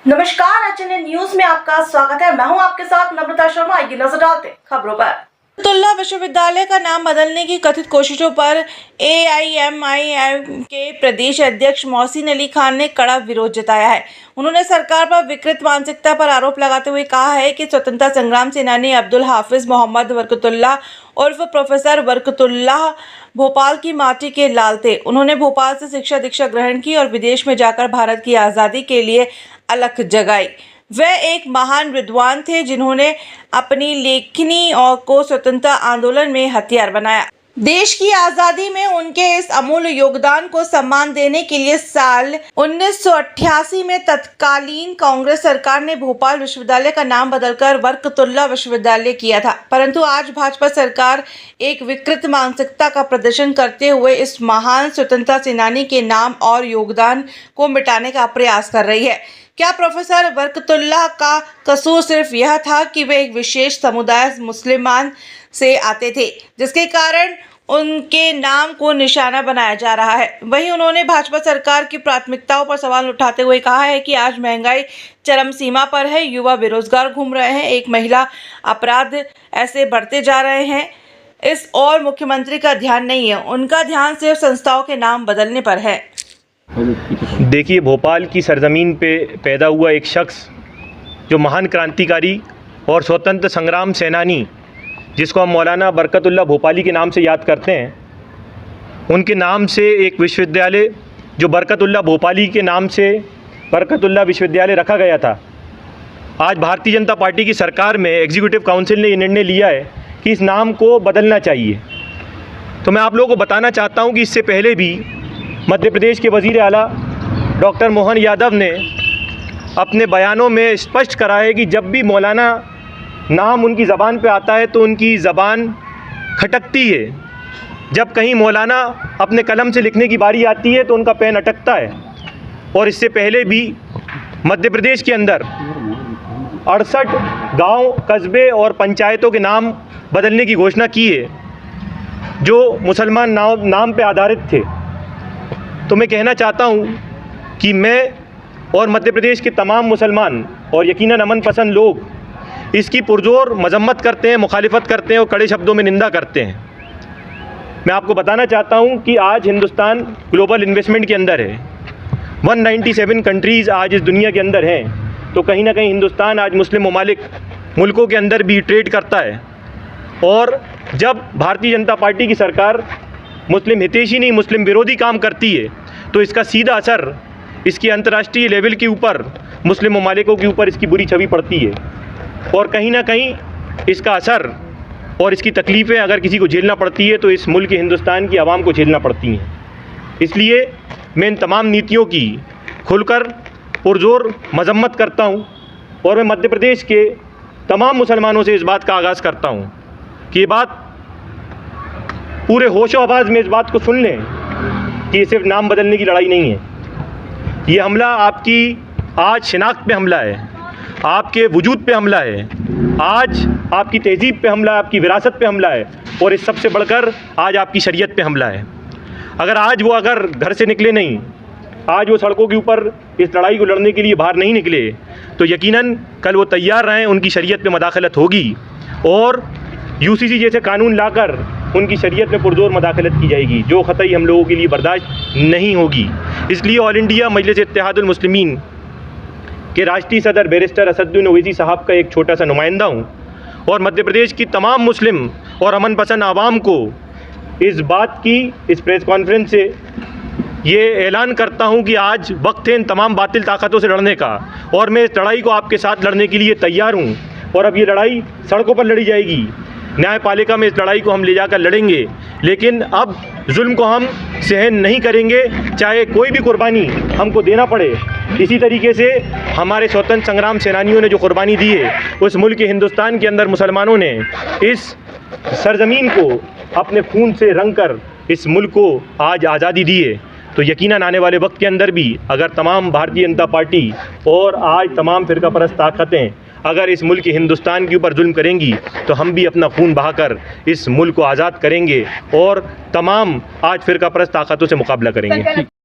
नमस्कार, HNN news में आपका स्वागत है। मैं हूं आपके साथ नम्रता शर्मा। आइए नजर डालते हैं खबरों पर। बरकतुल्लाह विश्वविद्यालय का नाम बदलने की कथित कोशिशों पर एआईएमआईएम के प्रदेश अध्यक्ष मोहसिन अली खान ने कड़ा विरोध जताया है। उन्होंने सरकार पर विकृत मानसिकता पर आरोप लगाते हुए कहा है कि स्वतंत्रता संग्राम सेनानी अब्दुल हाफिज मोहम्मद बरकतुल्लाह उर्फ प्रोफेसर बरकतुल्लाह भोपाल की माटी के लाल थे। उन्होंने भोपाल से शिक्षा दीक्षा ग्रहण की और विदेश में जाकर भारत की आज़ादी के लिए अलख जगाई। वह एक महान विद्वान थे जिन्होंने अपनी लेखनी और को स्वतंत्रता आंदोलन में हथियार बनाया। देश की आज़ादी में उनके इस अमूल्य योगदान को सम्मान देने के लिए साल 1988 में तत्कालीन कांग्रेस सरकार ने भोपाल विश्वविद्यालय का नाम बदलकर बरकतुल्लाह विश्वविद्यालय किया था। परंतु आज भाजपा सरकार एक विकृत मानसिकता का प्रदर्शन करते हुए इस महान स्वतंत्रता सेनानी के नाम और योगदान को मिटाने का प्रयास कर रही है। क्या प्रोफेसर बरकतुल्लाह का कसूर सिर्फ यह था कि वे एक विशेष समुदाय मुसलमान से आते थे, जिसके कारण उनके नाम को निशाना बनाया जा रहा है? वहीं उन्होंने भाजपा सरकार की प्राथमिकताओं पर सवाल उठाते हुए कहा है कि आज महंगाई चरम सीमा पर है, युवा बेरोजगार घूम रहे हैं, एक महिला अपराध ऐसे बढ़ते जा रहे हैं। इस और मुख्यमंत्री का ध्यान नहीं है, उनका ध्यान सिर्फ संस्थाओं के नाम बदलने पर है। देखिए, भोपाल की सरजमीन पे पैदा हुआ एक शख्स जो महान क्रांतिकारी और स्वतंत्र संग्राम सेनानी, जिसको हम मौलाना बरकतुल्लाह भोपाली के नाम से याद करते हैं, उनके नाम से एक विश्वविद्यालय जो बरकतुल्लाह भोपाली के नाम से बरकतुल्लाह विश्वविद्यालय रखा गया था, आज भारतीय जनता पार्टी की सरकार में एग्जीक्यूटिव काउंसिल ने ये निर्णय लिया है कि इस नाम को बदलना चाहिए। तो मैं आप लोगों को बताना चाहता हूँ कि इससे पहले भी मध्य प्रदेश के वज़ीर आला डॉक्टर मोहन यादव ने अपने बयानों में स्पष्ट करा है कि जब भी मौलाना नाम उनकी ज़बान पे आता है तो उनकी ज़बान खटकती है। जब कहीं मौलाना अपने कलम से लिखने की बारी आती है तो उनका पेन अटकता है। और इससे पहले भी मध्य प्रदेश के अंदर 68 गांव, कस्बे और पंचायतों के नाम बदलने की घोषणा की है जो मुसलमान नाम पे आधारित थे। तो मैं कहना चाहता हूँ कि मैं और मध्य प्रदेश के तमाम मुसलमान और यकीनन अमन पसंद लोग इसकी पुरजोर मजम्मत करते हैं, मुखालिफत करते हैं और कड़े शब्दों में निंदा करते हैं। मैं आपको बताना चाहता हूँ कि आज हिंदुस्तान ग्लोबल इन्वेस्टमेंट के अंदर है। 197 कंट्रीज़ आज इस दुनिया के अंदर हैं। तो कहीं ना कहीं हिंदुस्तान आज मुस्लिम मुल्कों के अंदर भी ट्रेड करता है। और जब भारतीय जनता पार्टी की सरकार मुस्लिम हितैषी नहीं, मुस्लिम विरोधी काम करती है तो इसका सीधा असर इसकी अंतर्राष्ट्रीय लेवल के ऊपर मुस्लिम ममालिकों के ऊपर इसकी बुरी छवि पड़ती है। और कहीं ना कहीं इसका असर और इसकी तकलीफ़ें अगर किसी को झेलना पड़ती है तो इस मुल्क हिंदुस्तान की आवाम को झेलना पड़ती हैं। इसलिए मैं इन तमाम नीतियों की खुलकर पुरजोर मजम्मत करता हूँ और मैं मध्य प्रदेश के तमाम मुसलमानों से इस बात का आगाज़ करता हूँ कि ये बात पूरे होशो आवाज़ में इस बात को सुन लें कि ये सिर्फ नाम बदलने की लड़ाई नहीं है। ये हमला आपकी आज शिनाख्त पे हमला है, आपके वजूद पे हमला है, आज आपकी तहज़ीब पे हमला है, आपकी विरासत पे हमला है और इस सबसे बढ़कर आज आपकी शरीयत पे हमला है। अगर घर से निकले नहीं, आज वो सड़कों के ऊपर इस लड़ाई को लड़ने के लिए बाहर नहीं निकले तो यकीनन कल वो तैयार रहें, उनकी शरीयत पे मदाखलत होगी और यूसीसी जैसे कानून लाकर उनकी शरीयत में पुरजोर मदाखलत की जाएगी, जो ख़तई हम लोगों के लिए बर्दाश्त नहीं होगी। इसलिए ऑल इंडिया मजलिस इत्तेहादुल मुस्लिमीन के राष्ट्रीय सदर बैरिस्टर असदुद्दीन ओवैसी साहब का एक छोटा सा नुमाइंदा हूँ और मध्य प्रदेश की तमाम मुस्लिम और अमन पसंद आवाम को इस बात की इस प्रेस कॉन्फ्रेंस से ये ऐलान करता हूँ कि आज वक्त है इन तमाम बातिल ताकतों से लड़ने का और मैं इस लड़ाई को आपके साथ लड़ने के लिए तैयार हूँ। और अब ये लड़ाई सड़कों पर लड़ी जाएगी, न्यायपालिका में इस लड़ाई को हम ले जाकर लड़ेंगे, लेकिन अब जुल्म को हम सहन नहीं करेंगे, चाहे कोई भी कुर्बानी हमको देना पड़े। इसी तरीके से हमारे स्वतंत्र संग्राम सेनानियों ने जो कुर्बानी दी है, उस मुल्क हिंदुस्तान के अंदर मुसलमानों ने इस सरजमीन को अपने खून से रंग कर इस मुल्क को आज आज़ादी दी है। तो यकीनन आने वाले वक्त के अंदर भी अगर तमाम भारतीय जनता पार्टी और आज तमाम फ़िरका परस्त ताकतें अगर इस मुल्क हिंदुस्तान के ऊपर जुल्म करेंगी तो हम भी अपना खून बहाकर इस मुल्क को आज़ाद करेंगे और तमाम आज फ़िरका परस्त ताकतों से मुकाबला करेंगे।